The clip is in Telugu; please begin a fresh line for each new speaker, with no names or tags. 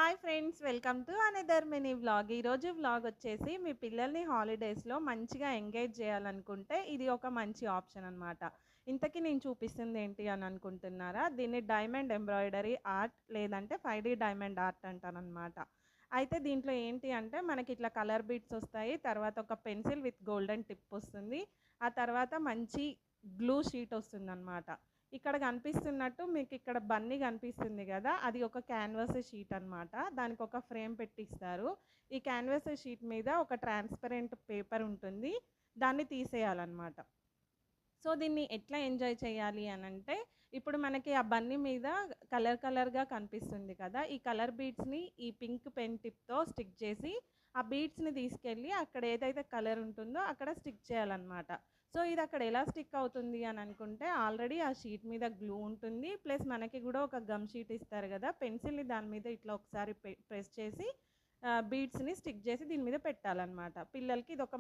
Hi friends, welcome to another mini vlog. ఈరోజు వ్లాగ్ వచ్చేసి మీ పిల్లల్ని హాలిడేస్‌లో మంచిగా ఎంగేజ్ చేయాలనుకుంటే ఇది ఒక మంచి ఆప్షన్ అనమాట. ఇంతకీ నేను చూపిస్తుంది ఏంటి అని అనుకుంటున్నారా? దీన్ని డైమండ్ ఎంబ్రాయిడరీ ఆర్ట్ లేదంటే 5D డైమండ్ ఆర్ట్ అంటారనమాట. అయితే దీంట్లో ఏంటి అంటే మనకి ఇట్లా కలర్ బీడ్స్ వస్తాయి. తర్వాత ఒక పెన్సిల్ విత్ గోల్డెన్ టిప్ వస్తుంది. ఆ తర్వాత మంచి గ్లూ షీట్ వస్తుందనమాట. ఇక్కడ కనిపిస్తున్నట్టు మీకిక్కడ బన్నీ కనిపిస్తుంది గదా! అది ఒక క్యాన్వాస్ షీట్ అనమాట. దానికొక ఫ్రేమ్ పెట్టిస్తారు. ఈ క్యాన్వాస్ షీట్ మీద ఒక ట్రాన్స్‌పరెంట్ పేపర్ ఉంటుంది. దాన్ని తీసేయాలనమాట. సో, దీన్ని ఎట్లా ఎంజాయ్ చేయాలి అనంటే, ఇప్పుడు మనకి ఆ బన్నీ మీద కలర్‌గా కనిపిస్తుంది కదా! ఈ కలర్ బీడ్స్‌ని ఈ పింక్ పెన్ టిప్‌తో స్టిక్ చేసి, ఆ బీడ్స్‌ని తీసుకెళ్ళి అక్కడ ఏదైతే కలర్ ఉంటుందో అక్కడ స్టిక్ చేయాలనమాట. సో, ఇది అక్కడ ఎలా స్టిక్ అవుతుంది అని అనుకుంటే, ఆల్రెడీ ఆ షీట్ మీద గ్లూ ఉంటుంది. ప్లస్ మనకి గూడా ఒక గమ్ షీట్ ఇస్తారు గదా! పెన్సిల్‌ని దాని మీద ఇట్లా ఒకసారి ప్రెస్ చేసి బీడ్స్‌ని స్టిక్ చేసి దీని మీద పెట్టాలనమాట. పిల్లలకి ఇదొక